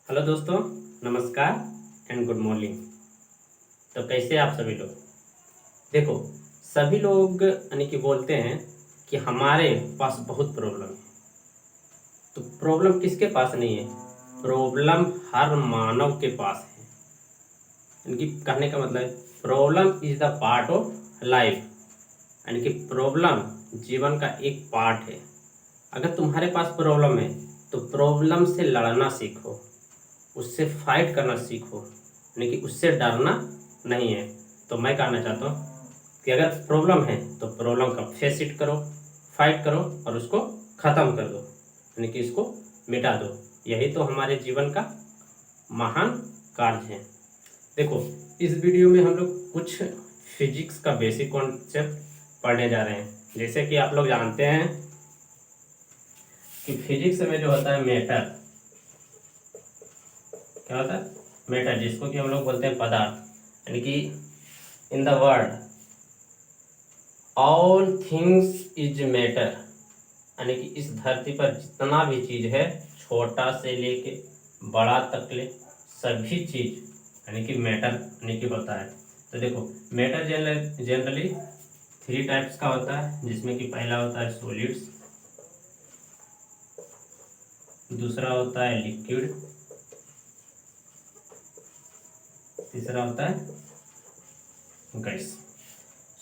Hello दोस्तों, नमस्कार and good morning. तो कैसे आप सभी लोग? देखो, सभी लोग यानी कि बोलते हैं कि हमारे पास बहुत प्रॉब्लम है। तो प्रॉब्लम किसके पास नहीं है? प्रॉब्लम हर मानव के पास है। इनकी कहने का मतलब है problem is the part of life, यानी कि प्रॉब्लम जीवन का एक पार्ट है। अगर तुम्हारे पास प्रॉब्लम है तो प्रॉब्लम से लड़ना सीखो, उससे फाइट करना सीखो, यानी कि उससे डरना नहीं है। तो मैं कहना चाहता हूँ कि अगर प्रॉब्लम है तो प्रॉब्लम का फेस इट करो, फाइट करो और उसको ख़त्म कर दो, यानी कि इसको मिटा दो। यही तो हमारे जीवन का महान कार्य है। देखो, इस वीडियो में हम लोग कुछ फिजिक्स का बेसिक कॉन्सेप्ट पढ़ने जा रहे हैं। जैसे कि आप लोग जानते हैं कि फिजिक्स में जो होता है मैटर, क्या होता है? मैटर, जिसको कि हम लोग बोलते हैं पदार्थ, यानी कि in the world all things is matter, यानी कि इस धरती पर जितना भी चीज है, छोटा से लेके बड़ा तक ले सभी चीज यानी कि मैटर यानी कि होता है। तो देखो, मैटर जनरली थ्री टाइप्स का होता है, जिसमें कि पहला होता है सॉलिड्स, दूसरा होता है लिक्विड, तीसरा होता है गैस।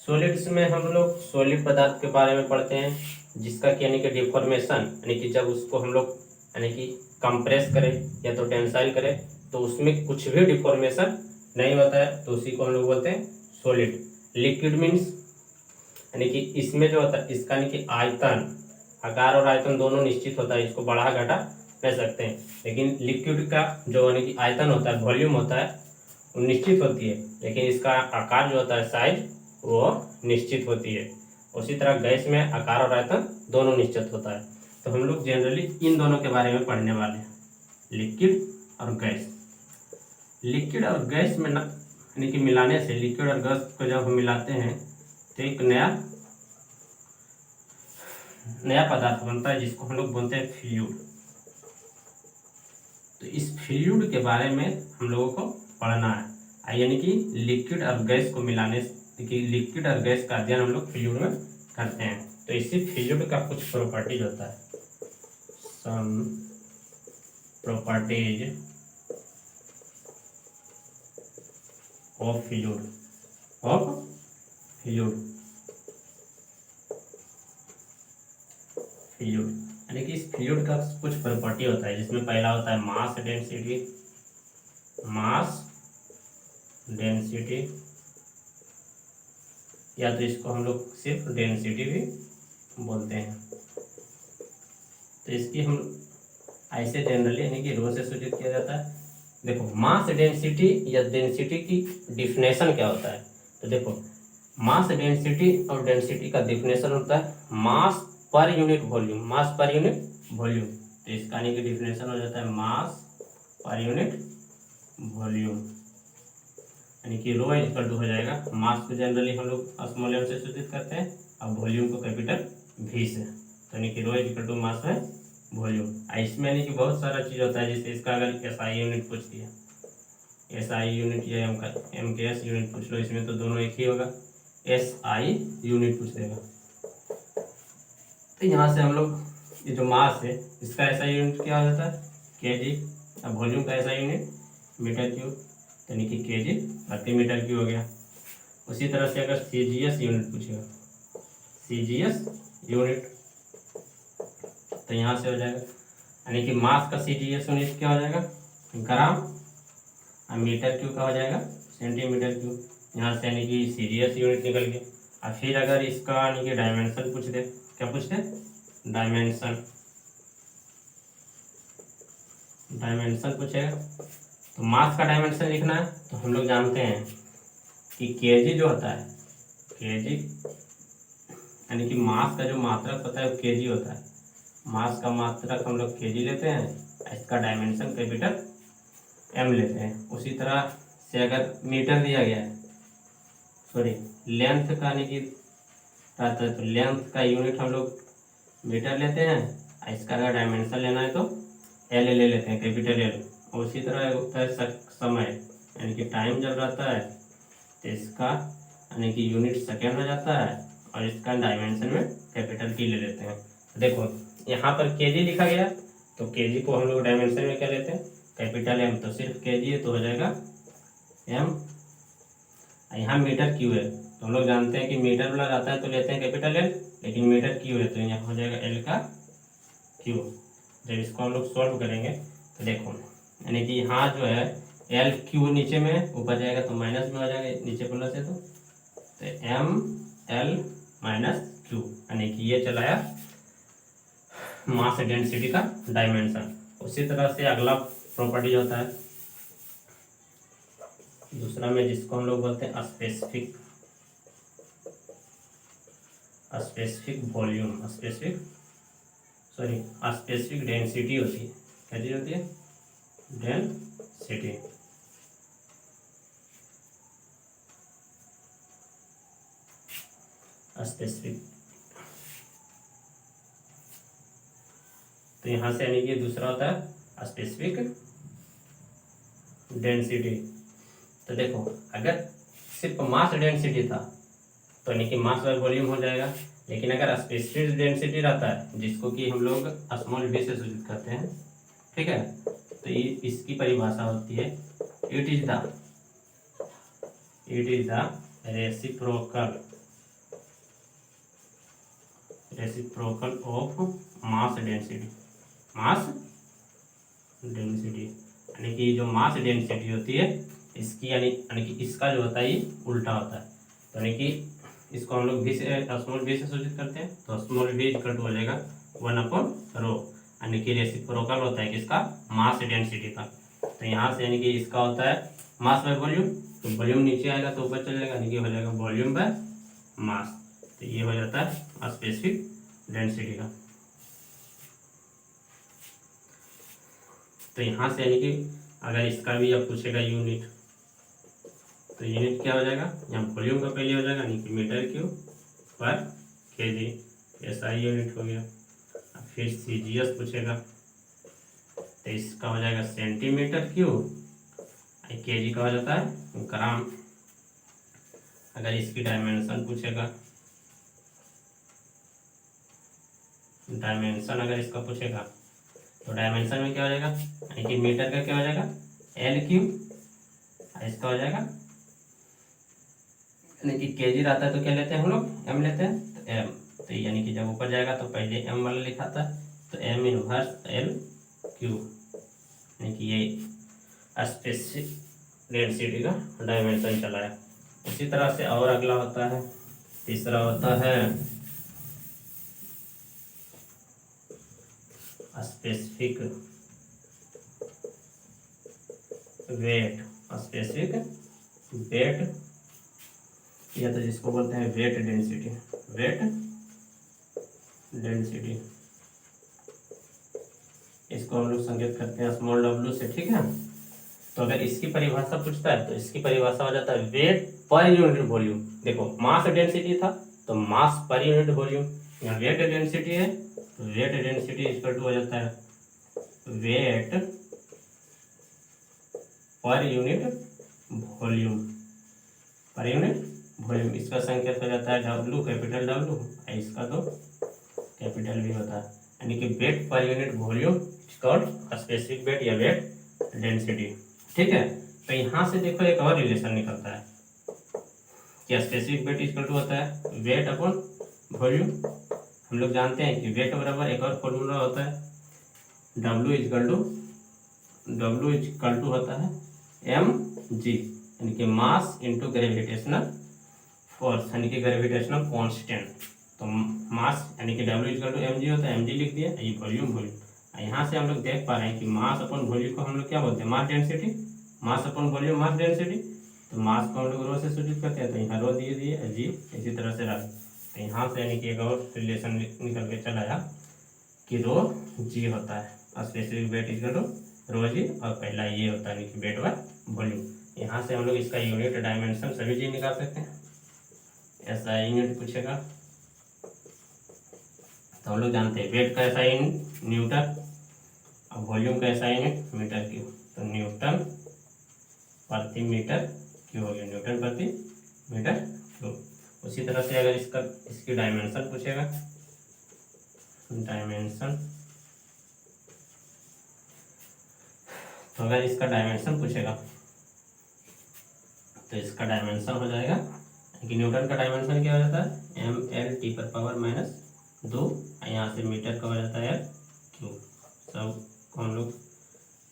सॉलिड्स में हम लोग सॉलिड पदार्थ के बारे में पढ़ते हैं, जिसका कि यानी कि डिफॉर्मेशन, यानी कि जब उसको हम लोग यानी कि कंप्रेस करें या तो टेंसाइल करें तो उसमें कुछ भी डिफॉर्मेशन नहीं होता है, तो उसी को हम लोग बोलते हैं सॉलिड। लिक्विड मीन्स यानी कि इसमें जो होता है इसका यानी कि आयतन, आकार और आयतन दोनों निश्चित होता है, इसको बढ़ा घटा कर सकते हैं। लेकिन लिक्विड का जो यानी कि आयतन होता है, वॉल्यूम होता है, वो निश्चित होती है, लेकिन इसका आकार जो होता है, साइज, वो निश्चित होती है। उसी तरह गैस में आकार और आयतन दोनों निश्चित होता है। तो हम लोग जनरली इन दोनों के बारे में पढ़ने वाले हैं, लिक्विड और गैस। लिक्विड और गैस में यानी कि मिलाने से, लिक्विड और गैस को जब हम मिलाते हैं तो एक नया पदार्थ बनता है, जिसको हम लोग बोलते हैं फ्लूइड। तो इस फ्लूइड के बारे में हम लोगों को पढ़ना है, यानी कि लिक्विड और गैस को मिलाने कि लिक्विड और गैस का अध्ययन हम लोग फ्लूइड में करते हैं। तो इसी फ्लूइड का कुछ प्रॉपर्टीज होता है, some properties of fluid, fluid यानी कि इस फ्लूइड का कुछ प्रॉपर्टी होता है, जिसमें पहला होता है मास डेंसिटी, मास डेंसिटी, या तो इसको हम लोग सिर्फ डेंसिटी भी बोलते हैं। तो इसकी हम ऐसे जनरली यानी कि रो से सूचित किया जाता है। देखो, मास डेंसिटी या डेंसिटी की डिफिनेशन क्या होता है? तो देखो, मास डेंसिटी और डेंसिटी का डिफिनेशन होता है मास पर यूनिट वॉल्यूम, मास पर यूनिट वॉल्यूम। तो इसका यानी कि डिफिनेशन हो जाता है मास पर यूनिट वॉल्यूम, यानी कि रो इक्वल टू हो जाएगा, मास को जनरली हम लोग स्मॉल एम से सूचित करते हैं और वॉल्यूम को कैपिटल वी से। तो यानी कि रो इक्वल टू मास है वॉल्यूम। इसमें यानी कि बहुत सारा चीज़ होता है, जैसे इसका अगर एसआई यूनिट पूछ दिया, एसआई यूनिट या एम के एस यूनिट पूछ लो, इसमें तो दोनों एक ही होगा, एसआई यूनिट पूछ देगा। तो यहाँ से हम लोग ये जो मास है, इसका एसआई यूनिट क्या हो जाता है? केजी। अब वॉल्यूम का एसआई यूनिट मीटर क्यूब, यानी कि केजी प्रति मीटर क्यूब हो गया। उसी तरह से अगर सीजीएस यूनिट पूछेगा, सीजीएस यूनिट, तो यहाँ से हो जाएगा, यानी कि मास का सीजीएस यूनिट क्या हो जाएगा? ग्राम, और मीटर क्यूब का हो जाएगा सेंटीमीटर क्यूब। यहाँ से यानी कि सीजीएस यूनिट निकल गया। और फिर अगर इसका यानी कि डायमेंशन पूछ दे, क्या पूछते हैं? डायमेंशन, डायमेंशन पूछेगा। तो मास का डायमेंशन लिखना है, तो हम लोग जानते हैं कि केजी जो होता है, केजी यानी कि मास का जो मात्रक होता है वो केजी होता है। मास का मात्रक हम लोग केजी लेते हैं, इसका डायमेंशन कैपिटल एम लेते हैं। उसी तरह से अगर मीटर दिया गया है, सॉरी लेंथ का यानी कि रहता है, तो लेंथ का यूनिट हम लोग मीटर लेते हैं, इसका अगर डायमेंशन लेना है तो एल ले लेते हैं, कैपिटल एल। और उसी तरह होता है समय, यानी कि टाइम जब रहता है तो इसका यानी कि यूनिट सेकेंड हो जाता है, और इसका डायमेंशन में कैपिटल टी ले लेते हैं। देखो यहाँ पर केजी लिखा गया, तो केजी को हम लोग डायमेंशन में क्या लेते हैं, कैपिटल एम, तो सिर्फ केजी है तो हो जाएगा एम। यहाँ मीटर क्यू है, तो हम लोग जानते हैं कि मीटर वाला रहता है तो लेते हैं कैपिटल एल, लेकिन मीटर क्यू है तो यहाँ हो जाएगा एल का क्यू। जब इसको हम लोग सॉल्व करेंगे तो देखो यानी कि यहाँ जो है एल क्यू नीचे में, ऊपर जाएगा तो माइनस में हो जाएगा, नीचे प्लस है तो एम एल माइनस क्यू, यानी कि ये चलाया मास डेंसिटी का डायमेंशन। उसी तरह से अगला प्रॉपर्टी होता है दूसरा में, जिसको हम लोग बोलते हैं स्पेसिफिक वॉल्यूम, स्पेसिफिक डेंसिटी होती है। क्या चीज होती है, डेंसिटी। स्पेसिफिक, तो यहाँ से यानी कि दूसरा होता है स्पेसिफिक डेंसिटी। तो देखो अगर सिर्फ मास डेंसिटी था तो यानी कि मास बाय वॉल्यूम हो जाएगा, लेकिन अगर स्पेसिफिक डेंसिटी रहता है जिसको कि हम लोग स्मॉल v से सूचित करते हैं, ठीक है, तो ये इसकी परिभाषा होती है it is the reciprocal of mass density. यानी कि जो मास डेंसिटी होती है इसकी यानी कि इसका जो होता है ये उल्टा होता है, तो यानी कि इसको हम लोग भी से स्मॉल v से सूचित करते हैं, तो स्मॉल v इक्वल टू हो जाएगा 1/ρ, यानी कि रेसिप्रोकल होता है किसका, मास डेंसिटी का। तो यहाँ से यानी कि इसका होता है मास बाय वॉल्यूम, तो वॉल्यूम नीचे आएगा तो ऊपर चल जाएगा, यानी कि हो जाएगा वॉल्यूम बाय मास। तो ये हो जाता है स्पेसिफिक डेंसिटी का। तो यहाँ से यानी कि अगर इसका भी अब पूछेगा यूनिट, तो यूनिट क्या हो जाएगा, यहाँ वॉल्यूम का पहले हो जाएगा यानी कि मीटर क्यूब पर केजी, एसआई यूनिट हो गया। अब फिर सीजीएस पूछेगा तो इसका हो जाएगा सेंटीमीटर क्यूब, केजी का हो जाता है ग्राम। अगर इसकी डायमेंशन पूछेगा, अगर इसका पूछेगा तो डायमेंशन में क्या हो जाएगा, यानी कि मीटर का क्या हो जाएगा एल क्यूब, इसका हो जाएगा यानी कि केजी रहता है तो क्या लेते हैं हम लोग, एम लेते हैं, तो एम। तो यानी कि जब ऊपर जाएगा तो पहले एम वाला लिखा था, तो एम इनवर्स एल क्यूब, यानी कि ये स्पेसिफिक डेंसिटी का डायमेंशन चला है। उसी तरह से और अगला होता है, तीसरा होता है स्पेसिफिक वेट, या तो जिसको बोलते हैं वेट डेंसिटी, इसको हम लोग संकेत करते हैं स्मॉल w से, ठीक है। तो अगर इसकी परिभाषा पूछता है तो इसकी परिभाषा हो जाता है वेट पर यूनिट वॉल्यूम। देखो मास डेंसिटी था तो मास पर यूनिट वॉल्यूम, यहाँ वेट डेंसिटी है तो वेट डेंसिटी इक्वल टू हो जाता है वेट पर यूनिट वॉल्यूम, इसका संकेत हो जाता है W, कैपिटल W, इसका तो कैपिटल भी होता है, यानी कि weight per unit volume called specific weight या वेट डेंसिटी, ठीक है। तो यहाँ से देखो एक और रिलेशन निकलता है कि स्पेसिफिक वेट इक्वल टू होता है वेट अपॉन वॉल्यूम। हम लोग जानते हैं कि वेट बराबर एक और फॉर्मूला होता है W इक्वल टू होता है mg, यानी कि मास इंटू ग्रेविटेशनल फोर्स, यानी कि ग्रेविटेशनल कांस्टेंट। तो मास यानी कि W इक्वल टू mg होता है, mg लिख दिया, ये वॉल्यूम। यहाँ से हम लोग देख पा रहे हैं कि मास अपॉन वॉल्यूम को हम लोग क्या बोलते हैं, mass density, mass upon volume mass density. तो मास को हम लोग रो से सूचित करते हैं, तो यहाँ रो दिए जी, इसी तरह से रहा। तो यहाँ से यानी कि एक और रिलेशन निकल के चला आया कि रो जी होता है, स्पेसिफिक वेट इक्वल टू रो जी, और पहला ये होता है कि वेट बाय वॉल्यूम। यहाँ से हम लोग इसका यूनिट डायमेंशन सभी चीज निकाल सकते हैं। ऐसा यूनिट पूछेगा तो हम लोग जानते हैं वेट का ऐसा यूनिट न्यूटन, और वॉल्यूम का ऐसा यूनिट मीटर क्यूब। तो न्यूटन प्रति मीटर क्यूब हो गया, न्यूटन प्रति मीटर क्यूब। उसी तरह से अगर इसकी डायमेंशन पूछेगा, डायमेंशन, तो अगर इसका डायमेंशन पूछेगा तो इसका डायमेंशन हो जाएगा कि न्यूटन का डायमेंशन क्या हो जाता है, एम एल टी पर पावर माइनस 2, यहाँ से मीटर का हो जाता है क्यूब। सब को हम लोग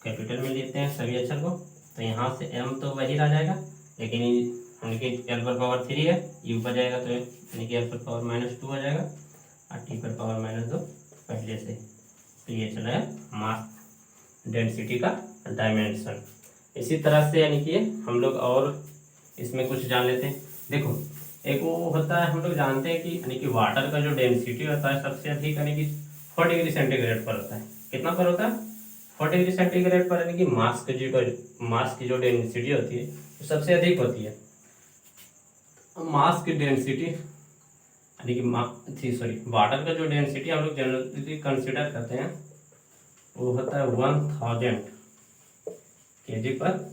कैपिटल में लेते हैं सभी अक्षर को, तो यहाँ से एम तो वही रह जाएगा, लेकिन यानी कि एल पर पावर 3 है, यू पर जाएगा तो यानी कि एल पर पावर माइनस 2 आ जाएगा, और टी पर पावर माइनस 2 पहले से। तो ये चला है मास डेंसिटी का डायमेंशन। इसी तरह से यानी कि हम लोग और इसमें कुछ जान लेते हैं। देखो एक वो होता है, हम लोग जानते हैं कि यानी कि वाटर का जो डेंसिटी होता है सबसे अधिक यानी कि 4 डिग्री सेंटीग्रेड पर होता है। कितना पर होता है, 4 डिग्री सेंटीग्रेड पर, यानी कि मास की जो डेंसिटी होती है वो सबसे अधिक होती है। मास की डेंसिटी यानी कि वाटर का जो डेंसिटी हम लोग जनरली कंसिडर करते हैं वो होता है 1000 kg पर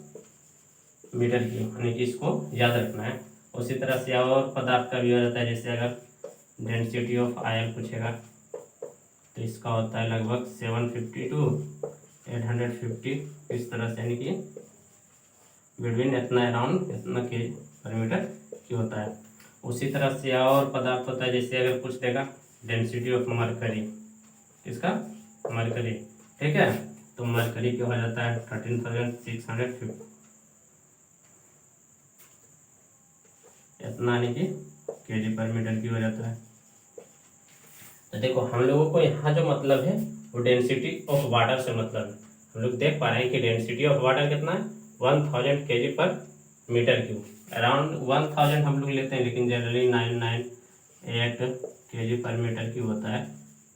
मीटर क्यूब, यानी कि इसको याद रखना है। उसी तरह से और पदार्थ का भी हो जाता है, जैसे अगर डेंसिटी ऑफ आयल पूछेगा तो इसका होता है लगभग 750 to 850, इस तरह से, यानी कि बिटवीन इतना अराउंड इतना के पर मीटर क्यूब होता है। उसी तरह से और पदार्थ होता है, जैसे अगर पूछ देगा डेंसिटी ऑफ मरकरी, इसका मरकरी, ठीक है, तो मरकरी क्या हो जाता है 13,650, इतना यानी कि केजी पर मीटर की हो जाता है। तो देखो हम लोगों को यहाँ जो मतलब है वो डेंसिटी ऑफ वाटर से मतलब है। हम लोग देख पा रहे हैं कि डेंसिटी ऑफ वाटर कितना है 1000 kg पर मीटर क्यूब, अराउंड 1000 हम लोग लेते हैं, लेकिन जनरली 998 kg पर मीटर क्यूब होता है।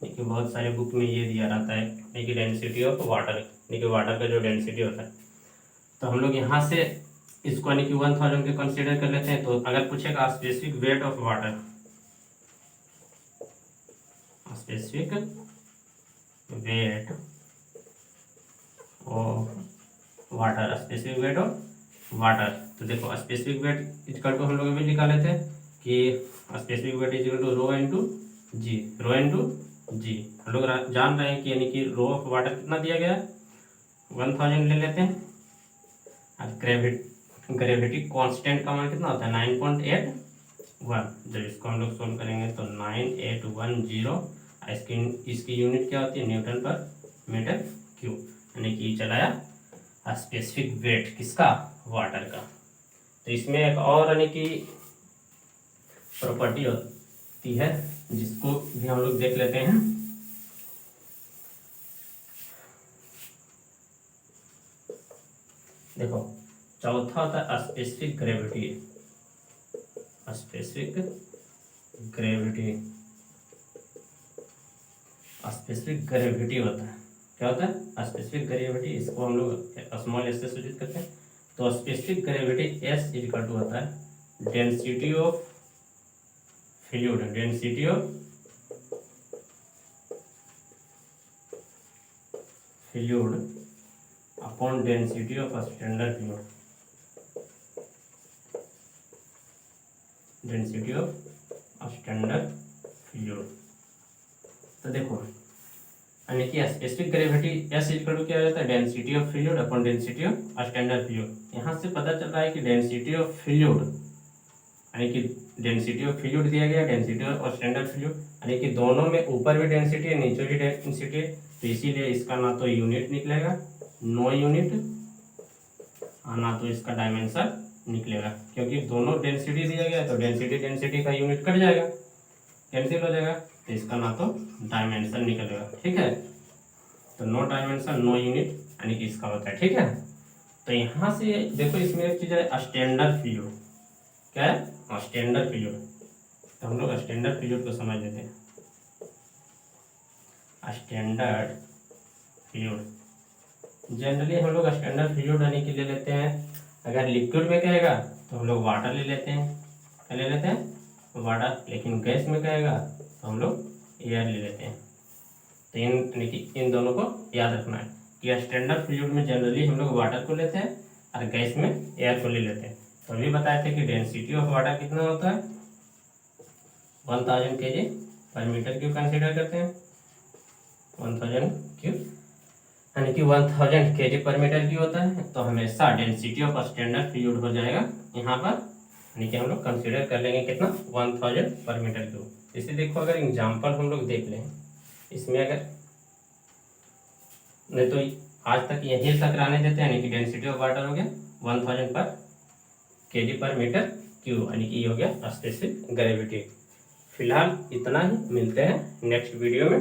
लेकिन बहुत सारे बुक में ये दिया रहता है लेकिन डेंसिटी ऑफ वाटर, लेकिन वाटर का जो डेंसिटी होता है, तो हम लोग यहाँ से इसको यानी कि 1000 के कंसिडर कर लेते हैं। तो अगर पूछेगा specific weight of water, specific weight of water, specific weight of water, तो देखो स्पेसिफिक वेट इक्वल टू हम लोग अभी निकाले थे कि specific weight equal to rho into g, rho into g. हम लोग जान रहे हैं कि यानी कि रो ऑफ वाटर कितना दिया गया है 1000 ले लेते हैं, और ग्रेविटी कांस्टेंट का मान कितना होता है 9.81। जब इसको हम लोग सोल्व करेंगे तो 9810, इसकी यूनिट क्या होती है न्यूटन पर मीटर क्यूब, यानी कि चलाया स्पेसिफिक वेट किसका, वाटर का। तो इसमें एक और यानी कि प्रॉपर्टी होती है जिसको भी हम लोग देख लेते हैं। देखो चौथा होता है specific gravity, specific gravity, specific gravity होता है, क्या होता है स्पेसिफिक ग्रेविटी, इसको हम लोग स्मॉल एस से सूचित करते हैं। तो specific gravity S equal to होता है density of fluid, density of fluid upon density of standard fluid, density of standard fluid. तो देखो यानी कि specific gravity S equal to क्या हो जाता है density of fluid upon density of standard fluid. यहाँ से पता चल रहा है कि डेंसिटी ऑफ फ्लूइड यानी कि डेंसिटी ऑफ फ्लूइड दिया गया, डेंसिटी ऑफ स्टैंडर्ड फ्लूइड, यानी कि दोनों में ऊपर भी डेंसिटी है नीचे भी डेंसिटी है, तो इसीलिए इसका ना तो यूनिट निकलेगा नो यूनिट, और ना तो इसका डायमेंशन निकलेगा, क्योंकि दोनों डेंसिटी दिया गया है तो डेंसिटी का यूनिट कट जाएगा, कैंसिल हो जाएगा, तो इसका ना तो डायमेंशन निकलेगा, ठीक है। तो नो डायमेंशन नो यूनिट यानी कि इसका होता है, ठीक है। तो यहाँ से देखो इसमें एक चीज़ है स्टैंडर्ड फ्लूइड, क्या है स्टैंडर्ड फ्लूइड, तो हम लोग स्टैंडर्ड फ्लूइड को समझ लेते हैं। स्टैंडर्ड फ्लूइड जनरली हम लोग स्टैंडर्ड फ्लूइड यानी कि ले लेते हैं, अगर लिक्विड में कहेगा तो हम लोग वाटर ले लेते हैं, क्या ले लेते हैं वाटर, लेकिन गैस में कहेगा तो हम लोग एयर ले लेते हैं। तो इन यानी कि इन दोनों को याद रखना है, कि स्टैंडर्ड फ्लूइड में जनरली हम लोग वाटर को लेते हैं और गैस में एयर को ले लेते हैं। तो अभी बताए थे कि डेंसिटी ऑफ वाटर कितना होता है, 1000 kg पर मीटर क्यूब कंसिडर करते हैं, 1000 क्यूब यानी कि 1000 kg पर मीटर क्यूब होता है। तो हमेशा डेंसिटी ऑफ स्टैंडर्ड फ्लूइड हो जाएगा यहाँ पर, यानी कि हम लोग कंसिडर कर लेंगे कितना, 1000 पर मीटर क्यूब। जैसे देखो अगर एग्जाम्पल हम लोग देख लें इसमें, अगर नहीं तो आज तक यहीं तक रहने देते हैं, यानी कि डेंसिटी ऑफ वाटर हो गया 1000 पर kg पर मीटर क्यूब, यानी कि ये हो गया स्पेसिफिक ग्रेविटी। फिलहाल इतना ही, मिलते हैं नेक्स्ट वीडियो में।